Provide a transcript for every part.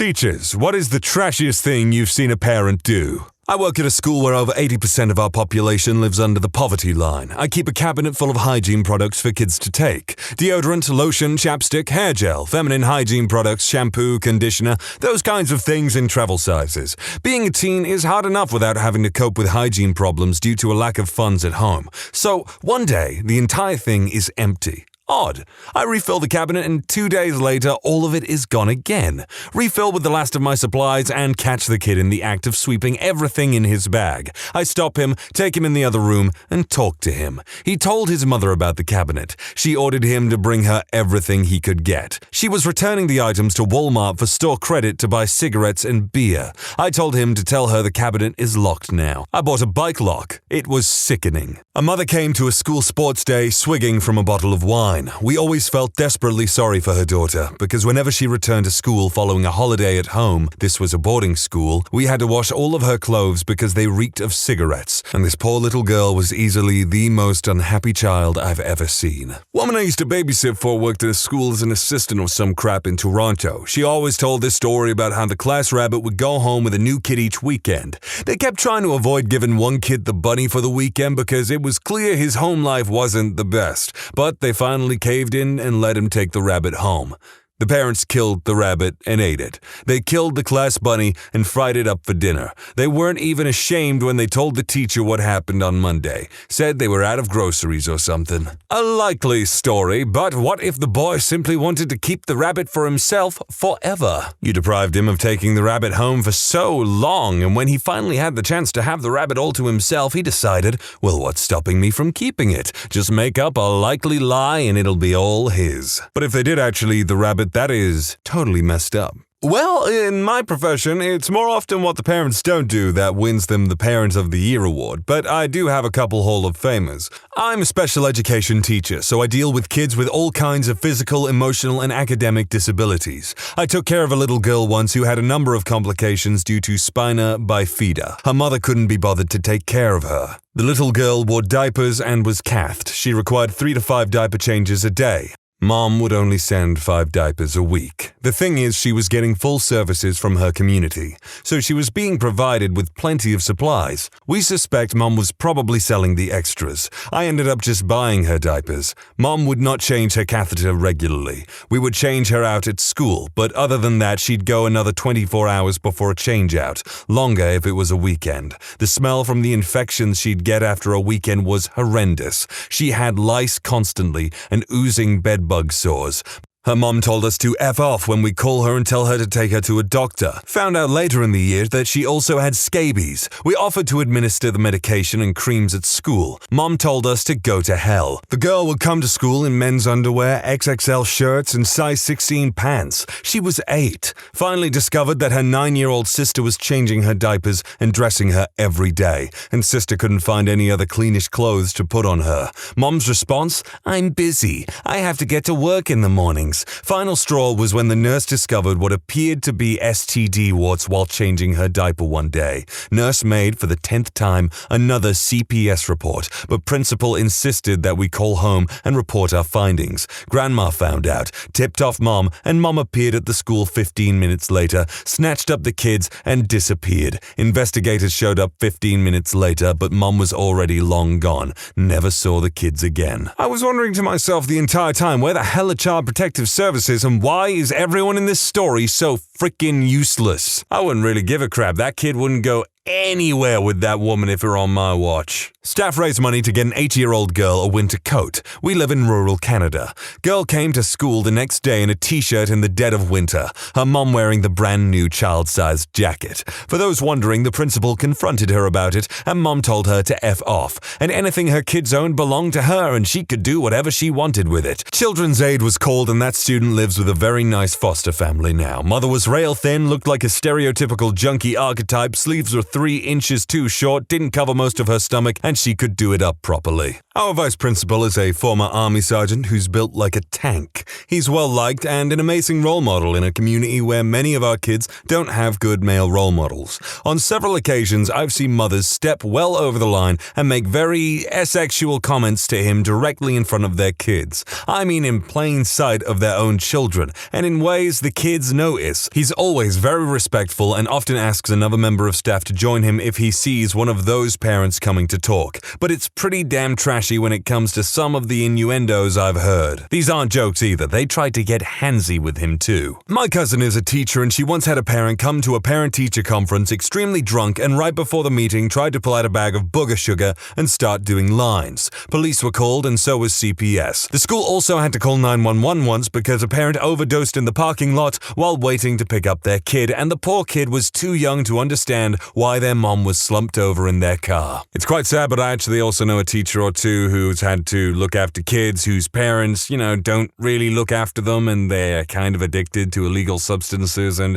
Teachers, what is the trashiest thing you've seen a parent do? I work at a school where over 80% of our population lives under the poverty line. I keep a cabinet full of hygiene products for kids to take. Deodorant, lotion, chapstick, hair gel, feminine hygiene products, shampoo, conditioner, those kinds of things in travel sizes. Being a teen is hard enough without having to cope with hygiene problems due to a lack of funds at home. So, one day, the entire thing is empty. Odd. I refill the cabinet and 2 days later, all of it is gone again. Refill with the last of my supplies and catch the kid in the act of sweeping everything in his bag. I stop him, take him in the other room, and talk to him. He told his mother about the cabinet. She ordered him to bring her everything he could get. She was returning the items to Walmart for store credit to buy cigarettes and beer. I told him to tell her the cabinet is locked now. I bought a bike lock. It was sickening. A mother came to a school sports day swigging from a bottle of wine. We always felt desperately sorry for her daughter, because whenever she returned to school following a holiday at home, this was a boarding school, we had to wash all of her clothes because they reeked of cigarettes, and this poor little girl was easily the most unhappy child I've ever seen. Woman I used to babysit for worked at a school as an assistant or some crap in Toronto. She always told this story about how the class rabbit would go home with a new kid each weekend. They kept trying to avoid giving one kid the bunny for the weekend because it was clear his home life wasn't the best, but they finally caved in and let him take the rabbit home. The parents killed the rabbit and ate it. They killed the class bunny and fried it up for dinner. They weren't even ashamed when they told the teacher what happened on Monday. Said they were out of groceries or something. A likely story, but what if the boy simply wanted to keep the rabbit for himself forever? You deprived him of taking the rabbit home for so long, and when he finally had the chance to have the rabbit all to himself, he decided, well, what's stopping me from keeping it? Just make up a likely lie and it'll be all his. But if they did actually eat the rabbit, that is totally messed up. Well, in my profession, it's more often what the parents don't do that wins them the Parent of the Year award, but I do have a couple Hall of Famers. I'm a special education teacher, so I deal with kids with all kinds of physical, emotional, and academic disabilities. I took care of a little girl once who had a number of complications due to spina bifida. Her mother couldn't be bothered to take care of her. The little girl wore diapers and was cathed. She required 3 to 5 diaper changes a day. Mom would only send 5 diapers a week. The thing is, she was getting full services from her community, so she was being provided with plenty of supplies. We suspect Mom was probably selling the extras. I ended up just buying her diapers. Mom would not change her catheter regularly. We would change her out at school, but other than that, she'd go another 24 hours before a change out, longer if it was a weekend. The smell from the infections she'd get after a weekend was horrendous. She had lice constantly and oozing bed bug sores. Her mom told us to F off when we call her and tell her to take her to a doctor. Found out later in the year that she also had scabies. We offered to administer the medication and creams at school. Mom told us to go to hell. The girl would come to school in men's underwear, XXL shirts, and size 16 pants. She was 8. Finally discovered that her 9-year-old sister was changing her diapers and dressing her every day, and sister couldn't find any other cleanish clothes to put on her. Mom's response? I'm busy. I have to get to work in the morning. Final straw was when the nurse discovered what appeared to be STD warts while changing her diaper one day. Nurse made, for the 10th time, another CPS report, but principal insisted that we call home and report our findings. Grandma found out, tipped off Mom, and Mom appeared at the school 15 minutes later, snatched up the kids, and disappeared. Investigators showed up 15 minutes later, but Mom was already long gone. Never saw the kids again. I was wondering to myself the entire time, where the hell are Child Protective Services and why is everyone in this story so freaking useless? I wouldn't really give a crap. That kid wouldn't go anywhere with that woman if it were on my watch. Staff raised money to get an 8-year-old girl a winter coat. We live in rural Canada. Girl came to school the next day in a t-shirt in the dead of winter, her mom wearing the brand new child-sized jacket. For those wondering, the principal confronted her about it and Mom told her to F off, and anything her kids owned belonged to her and she could do whatever she wanted with it. Children's Aid was called and that student lives with a very nice foster family now. Mother was rail thin, looked like a stereotypical junkie archetype, sleeves were 3 inches too short, didn't cover most of her stomach, and she could do it up properly. Our vice principal is a former army sergeant who's built like a tank. He's well-liked and an amazing role model in a community where many of our kids don't have good male role models. On several occasions, I've seen mothers step well over the line and make very sexual comments to him directly in front of their kids. I mean in plain sight of their own children, and in ways the kids notice. He's always very respectful and often asks another member of staff to join him if he sees one of those parents coming to talk. But it's pretty damn trashy when it comes to some of the innuendos I've heard. These aren't jokes either, they tried to get handsy with him too. My cousin is a teacher and she once had a parent come to a parent-teacher conference extremely drunk and right before the meeting tried to pull out a bag of booger sugar and start doing lines. Police were called and so was CPS. The school also had to call 911 once because a parent overdosed in the parking lot while waiting to pick up their kid, and the poor kid was too young to understand why their mom was slumped over in their car. It's quite sad, but I actually also know a teacher or two who's had to look after kids whose parents, don't really look after them and they're kind of addicted to illegal substances, and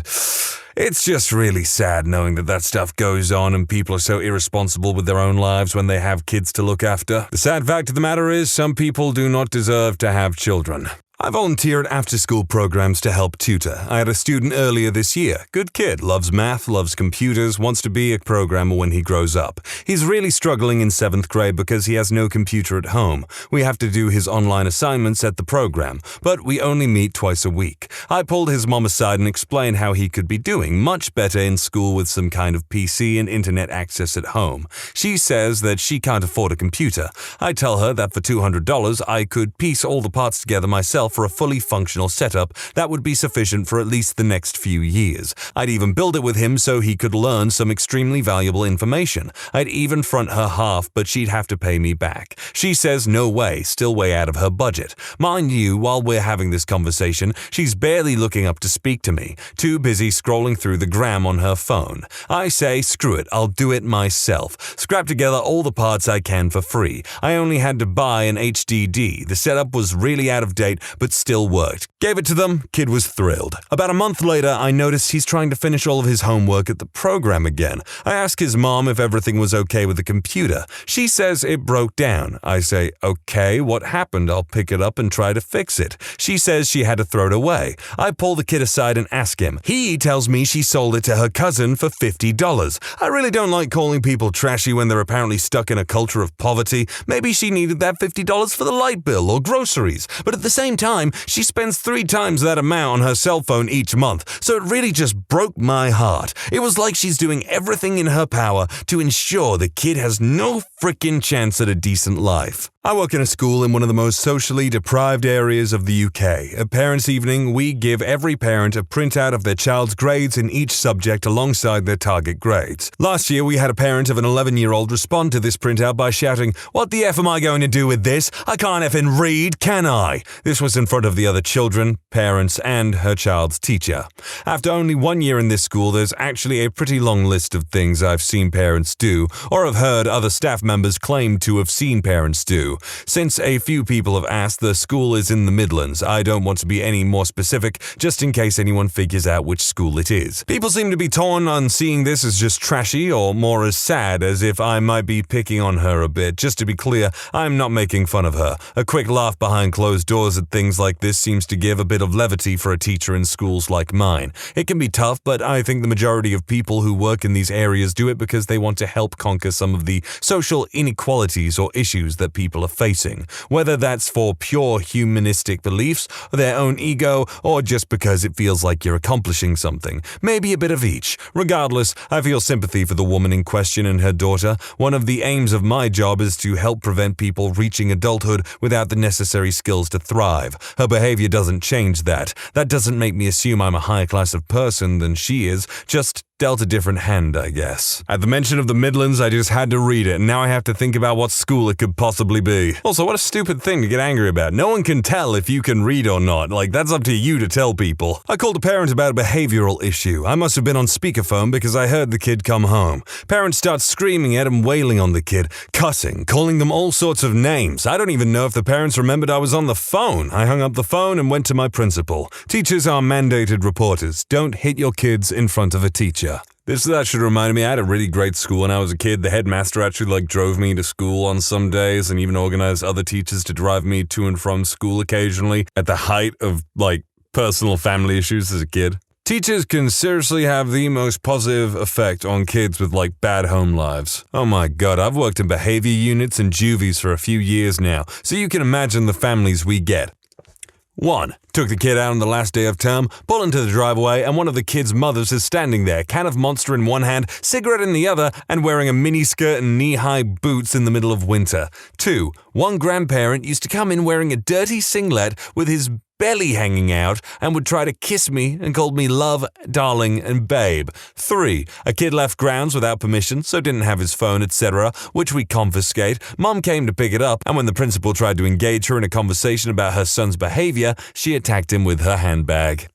it's just really sad knowing that stuff goes on and people are so irresponsible with their own lives when they have kids to look after. The sad fact of the matter is some people do not deserve to have children. I volunteer at after-school programs to help tutor. I had a student earlier this year. Good kid, loves math, loves computers, wants to be a programmer when he grows up. He's really struggling in 7th grade because he has no computer at home. We have to do his online assignments at the program, but we only meet twice a week. I pulled his mom aside and explained how he could be doing much better in school with some kind of PC and internet access at home. She says that she can't afford a computer. I tell her that for $200 I could piece all the parts together myself for a fully functional setup that would be sufficient for at least the next few years. I'd even build it with him so he could learn some extremely valuable information. I'd even front her half, but she'd have to pay me back. She says no way, still way out of her budget. Mind you, while we're having this conversation, she's barely looking up to speak to me, too busy scrolling through the gram on her phone. I say, screw it, I'll do it myself. Scrap together all the parts I can for free. I only had to buy an HDD. The setup was really out of date, but still worked. Gave it to them, kid was thrilled. About a month later, I noticed he's trying to finish all of his homework at the program again. I ask his mom if everything was okay with the computer. She says it broke down. I say, okay, what happened? I'll pick it up and try to fix it. She says she had to throw it away. I pull the kid aside and ask him. He tells me she sold it to her cousin for $50. I really don't like calling people trashy when they're apparently stuck in a culture of poverty. Maybe she needed that $50 for the light bill or groceries. But at the same time, she spends 3 times that amount on her cell phone each month, so it really just broke my heart. It was like she's doing everything in her power to ensure the kid has no frickin' chance at a decent life. I work in a school in one of the most socially deprived areas of the UK. At Parents' Evening, we give every parent a printout of their child's grades in each subject alongside their target grades. Last year, we had a parent of an 11-year-old respond to this printout by shouting, "What the F am I going to do with this? I can't effing read, can I?" This was in front of the other children, parents, and her child's teacher. After only 1 year in this school, there's actually a pretty long list of things I've seen parents do, or have heard other staff members claim to have seen parents do. Since a few people have asked, the school is in the Midlands. I don't want to be any more specific, just in case anyone figures out which school it is. People seem to be torn on seeing this as just trashy or more as sad, as if I might be picking on her a bit. Just to be clear, I'm not making fun of her. A quick laugh behind closed doors at things like this seems to give a bit of levity for a teacher in schools like mine. It can be tough, but I think the majority of people who work in these areas do it because they want to help conquer some of the social inequalities or issues that people are facing, whether that's for pure humanistic beliefs, their own ego, or just because it feels like you're accomplishing something. Maybe a bit of each. Regardless, I feel sympathy for the woman in question and her daughter. One of the aims of my job is to help prevent people reaching adulthood without the necessary skills to thrive. Her behavior doesn't change that. That doesn't make me assume I'm a higher class of person than she is, just dealt a different hand, I guess. At the mention of the Midlands, I just had to read it, and now I have to think about what school it could possibly be. Also, what a stupid thing to get angry about. No one can tell if you can read or not. That's up to you to tell people. I called a parent about a behavioral issue. I must have been on speakerphone because I heard the kid come home. Parents start screaming at and wailing on the kid, cussing, calling them all sorts of names. I don't even know if the parents remembered I was on the phone. I hung up the phone and went to my principal. Teachers are mandated reporters. Don't hit your kids in front of a teacher. That should remind me, I had a really great school when I was a kid. The headmaster actually drove me to school on some days and even organized other teachers to drive me to and from school occasionally at the height of personal family issues as a kid. Teachers can seriously have the most positive effect on kids with bad home lives. Oh my god, I've worked in behavior units and juvies for a few years now, so you can imagine the families we get. 1. Took the kid out on the last day of term, pull into the driveway, and one of the kid's mothers is standing there, can of Monster in one hand, cigarette in the other, and wearing a miniskirt and knee-high boots in the middle of winter. 2. One grandparent used to come in wearing a dirty singlet with his belly hanging out and would try to kiss me and called me love, darling, and babe. 3. A kid left grounds without permission, so didn't have his phone, etc., which we confiscate. Mom came to pick it up, and when the principal tried to engage her in a conversation about her son's behavior, she attacked him with her handbag.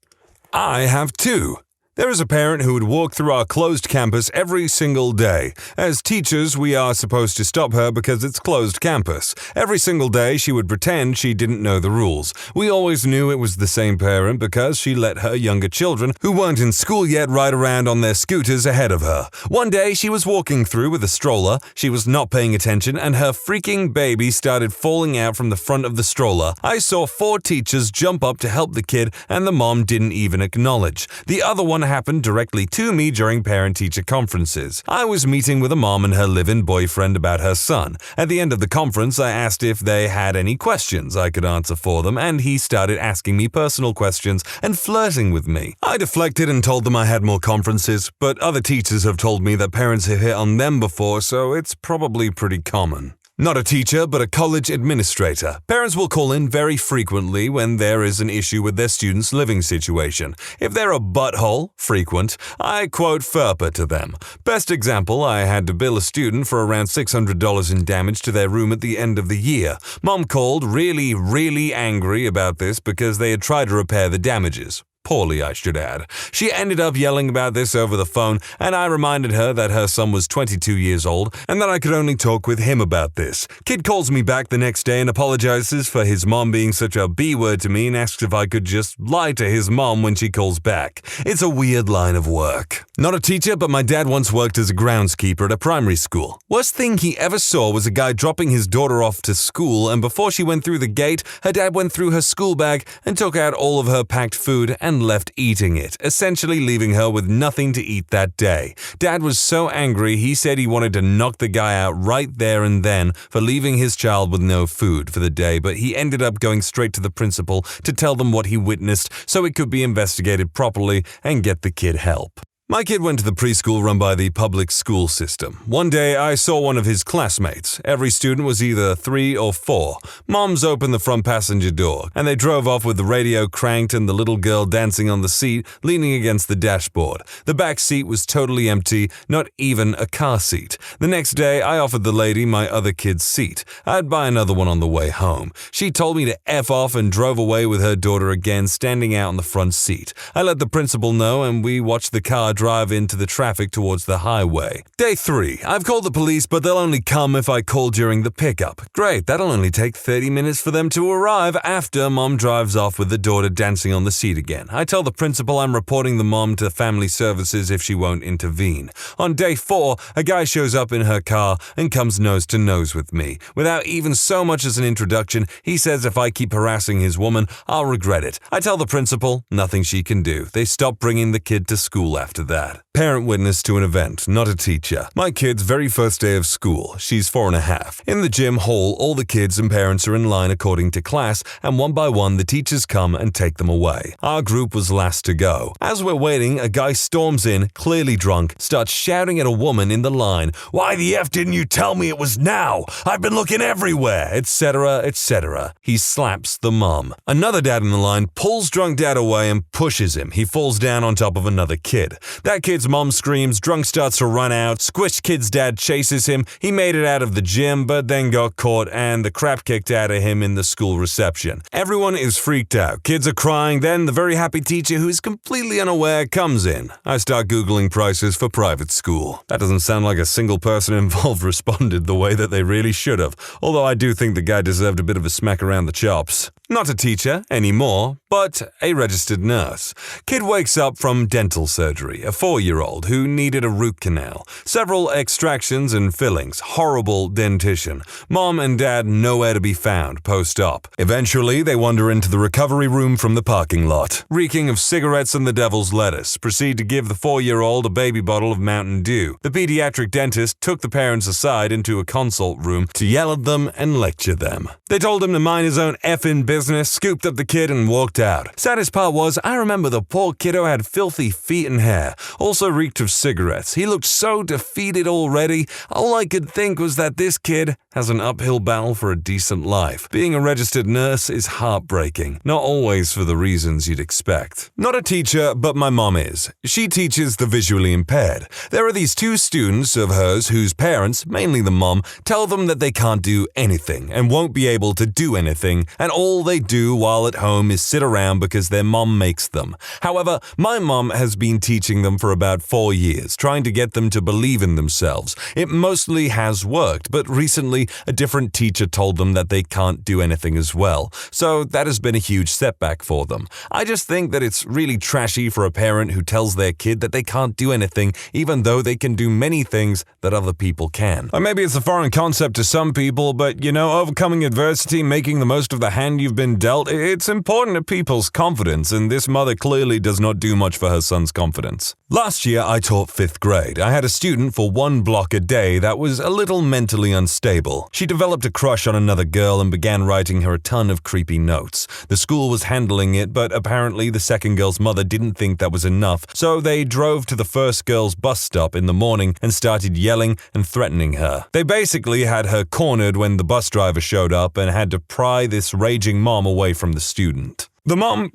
I have 2. There is a parent who would walk through our closed campus every single day. As teachers, we are supposed to stop her because it's closed campus. Every single day, she would pretend she didn't know the rules. We always knew it was the same parent because she let her younger children, who weren't in school yet, ride around on their scooters ahead of her. One day, she was walking through with a stroller. She was not paying attention, and her freaking baby started falling out from the front of the stroller. I saw 4 teachers jump up to help the kid, and the mom didn't even acknowledge. The other one happened directly to me during parent-teacher conferences. I was meeting with a mom and her live-in boyfriend about her son. At the end of the conference, I asked if they had any questions I could answer for them, and he started asking me personal questions and flirting with me. I deflected and told them I had more conferences, but other teachers have told me that parents have hit on them before, so it's probably pretty common. Not a teacher, but a college administrator. Parents will call in very frequently when there is an issue with their student's living situation. If they're a butthole, frequent, I quote FERPA to them. Best example, I had to bill a student for around $600 in damage to their room at the end of the year. Mom called really angry about this because they had tried to repair the damages. Poorly, I should add. She ended up yelling about this over the phone, and I reminded her that her son was 22 years old and that I could only talk with him about this. Kid calls me back the next day and apologizes for his mom being such a B-word to me and asks if I could just lie to his mom when she calls back. It's a weird line of work. Not a teacher, but my dad once worked as a groundskeeper at a primary school. Worst thing he ever saw was a guy dropping his daughter off to school, and before she went through the gate, her dad went through her school bag and took out all of her packed food and left eating it, essentially leaving her with nothing to eat that day. Dad was so angry he said he wanted to knock the guy out right there and then for leaving his child with no food for the day, but he ended up going straight to the principal to tell them what he witnessed so it could be investigated properly and get the kid help. My kid went to the preschool run by the public school system. One day, I saw one of his classmates. Every student was either 3 or 4. Moms opened the front passenger door, and they drove off with the radio cranked and the little girl dancing on the seat, leaning against the dashboard. The back seat was totally empty, not even a car seat. The next day, I offered the lady my other kid's seat. I'd buy another one on the way home. She told me to F off and drove away with her daughter again, standing out in the front seat. I let the principal know, and we watched the car drive into the traffic towards the highway. Day 3. I've called the police, but they'll only come if I call during the pickup. Great, that'll only take 30 minutes for them to arrive after mom drives off with the daughter dancing on the seat again. I tell the principal I'm reporting the mom to family services if she won't intervene. On day 4, a guy shows up in her car and comes nose to nose with me. Without even so much as an introduction, he says if I keep harassing his woman, I'll regret it. I tell the principal, nothing she can do. They stop bringing the kid to school after that. Parent witness to an event, not a teacher. My kid's very first day of school. She's 4.5. In the gym hall, all the kids and parents are in line according to class, and one by one the teachers come and take them away. Our group was last to go. As we're waiting, a guy storms in, clearly drunk, starts shouting at a woman in the line, "Why the F didn't you tell me it was now? I've been looking everywhere," etc., etc. He slaps the mom. Another dad in the line pulls drunk dad away and pushes him. He falls down on top of another kid. That kid's mom screams, drunk starts to run out, squished kid's dad chases him. He made it out of the gym, but then got caught and the crap kicked out of him in the school reception. Everyone is freaked out. Kids are crying. Then the very happy teacher who is completely unaware comes in. I start Googling prices for private school. That doesn't sound like a single person involved responded the way that they really should have, although I do think the guy deserved a bit of a smack around the chops. Not a teacher anymore, but a registered nurse. Kid wakes up from dental surgery. a 4-year-old who needed a root canal. Several extractions and fillings, horrible dentition. Mom and dad nowhere to be found post-op. Eventually, they wander into the recovery room from the parking lot. Reeking of cigarettes and the devil's lettuce, proceed to give the 4-year-old a baby bottle of Mountain Dew. The pediatric dentist took the parents aside into a consult room to yell at them and lecture them. They told him to mind his own effing business, scooped up the kid and walked out. Saddest part was, I remember the poor kiddo had filthy feet and hair, also reeked of cigarettes. He looked so defeated already. All I could think was that this kid has an uphill battle for a decent life. Being a registered nurse is heartbreaking, not always for the reasons you'd expect. Not a teacher, but my mom is. She teaches the visually impaired. There are these 2 students of hers whose parents, mainly the mom, tell them that they can't do anything and won't be able to do anything, and all they do while at home is sit around because their mom makes them. However, my mom has been teaching them for about 4 years, trying to get them to believe in themselves. It mostly has worked, but recently a different teacher told them that they can't do anything as well, so that has been a huge setback for them. I just think that it's really trashy for a parent who tells their kid that they can't do anything, even though they can do many things that other people can. Or maybe it's a foreign concept to some people, but overcoming adversity, making the most of the hand you've been dealt, it's important to people's confidence, and this mother clearly does not do much for her son's confidence. Last year, I taught 5th grade. I had a student for 1 block a day that was a little mentally unstable. She developed a crush on another girl and began writing her a ton of creepy notes. The school was handling it, but apparently the second girl's mother didn't think that was enough, so they drove to the first girl's bus stop in the morning and started yelling and threatening her. They basically had her cornered when the bus driver showed up and had to pry this raging mom away from the student. The mom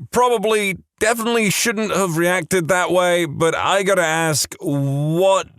definitely shouldn't have reacted that way, but I gotta ask,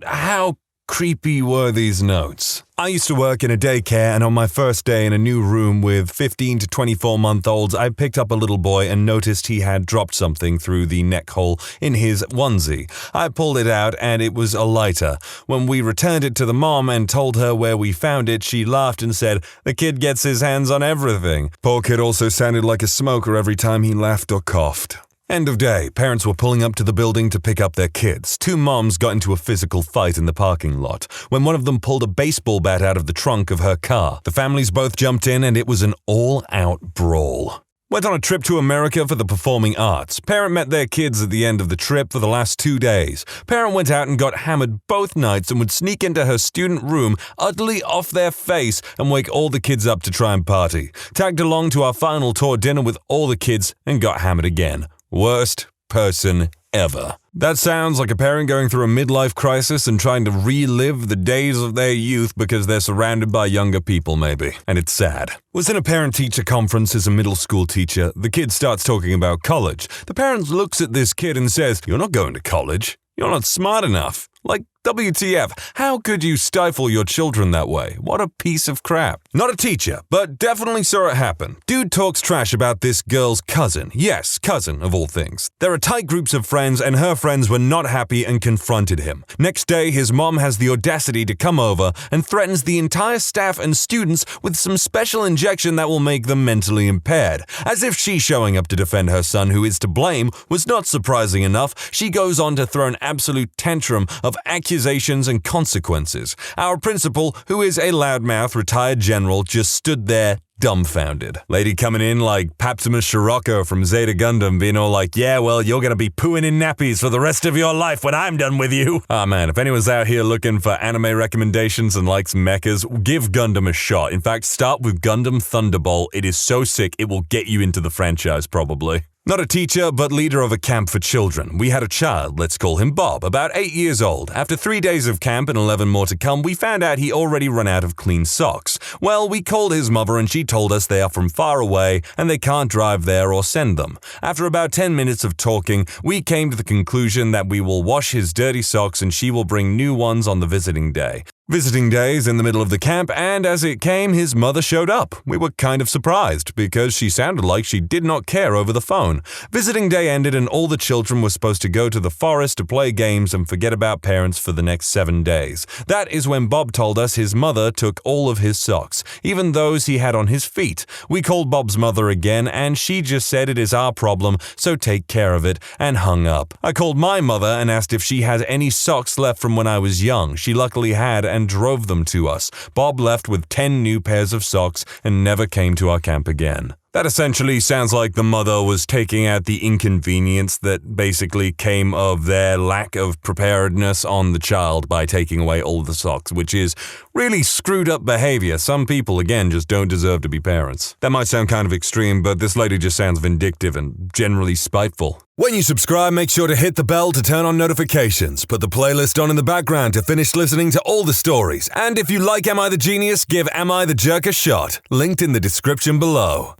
how creepy were these notes? I used to work in a daycare, and on my first day in a new room with 15 to 24-month-olds, I picked up a little boy and noticed he had dropped something through the neck hole in his onesie. I pulled it out, and it was a lighter. When we returned it to the mom and told her where we found it, she laughed and said, "The kid gets his hands on everything." Poor kid also sounded like a smoker every time he laughed or coughed. End of day, parents were pulling up to the building to pick up their kids. 2 moms got into a physical fight in the parking lot when one of them pulled a baseball bat out of the trunk of her car. The families both jumped in and it was an all-out brawl. Went on a trip to America for the performing arts. Parent met their kids at the end of the trip for the last 2 days. Parent went out and got hammered both nights and would sneak into her student room, utterly off their face, and wake all the kids up to try and party. Tagged along to our final tour dinner with all the kids and got hammered again. Worst person ever. That sounds like a parent going through a midlife crisis and trying to relive the days of their youth because they're surrounded by younger people, maybe. And it's sad. Was in a parent-teacher conference as a middle school teacher. The kid starts talking about college. The parent looks at this kid and says, "You're not going to college. You're not smart enough." Like, WTF, how could you stifle your children that way? What a piece of crap. Not a teacher, but definitely saw it happen. Dude talks trash about this girl's cousin. Yes, cousin, of all things. There are tight groups of friends, and her friends were not happy and confronted him. Next day, his mom has the audacity to come over and threatens the entire staff and students with some special injection that will make them mentally impaired. As if she showing up to defend her son, who is to blame, was not surprising enough, she goes on to throw an absolute tantrum of accusations and consequences. Our principal, who is a loudmouth retired general, just stood there dumbfounded. Lady coming in like Paptimus Scirocco from Zeta Gundam, being all like, "Yeah, well, you're gonna be pooing in nappies for the rest of your life when I'm done with you." Ah man, if anyone's out here looking for anime recommendations and likes mechas, give Gundam a shot. In fact, start with Gundam Thunderbolt. It is so sick, it will get you into the franchise probably. Not a teacher, but leader of a camp for children. We had a child, let's call him Bob, about 8 years old. After 3 days of camp and 11 more to come, we found out he already run out of clean socks. Well, we called his mother and she told us they are from far away and they can't drive there or send them. After about 10 minutes of talking, we came to the conclusion that we will wash his dirty socks and she will bring new ones on the visiting day. Visiting days in the middle of the camp, and as it came, his mother showed up. We were kind of surprised, because she sounded like she did not care over the phone. Visiting day ended and all the children were supposed to go to the forest to play games and forget about parents for the next 7 days. That is when Bob told us his mother took all of his socks, even those he had on his feet. We called Bob's mother again, and she just said it is our problem, so take care of it, and hung up. I called my mother and asked if she had any socks left from when I was young. She luckily had, and drove them to us. Bob left with 10 new pairs of socks and never came to our camp again. That essentially sounds like the mother was taking out the inconvenience that basically came of their lack of preparedness on the child by taking away all the socks, which is really screwed up behavior. Some people, again, just don't deserve to be parents. That might sound kind of extreme, but this lady just sounds vindictive and generally spiteful. When you subscribe, make sure to hit the bell to turn on notifications. Put the playlist on in the background to finish listening to all the stories. And if you like Am I the Genius, give Am I the Jerk a shot. Linked in the description below.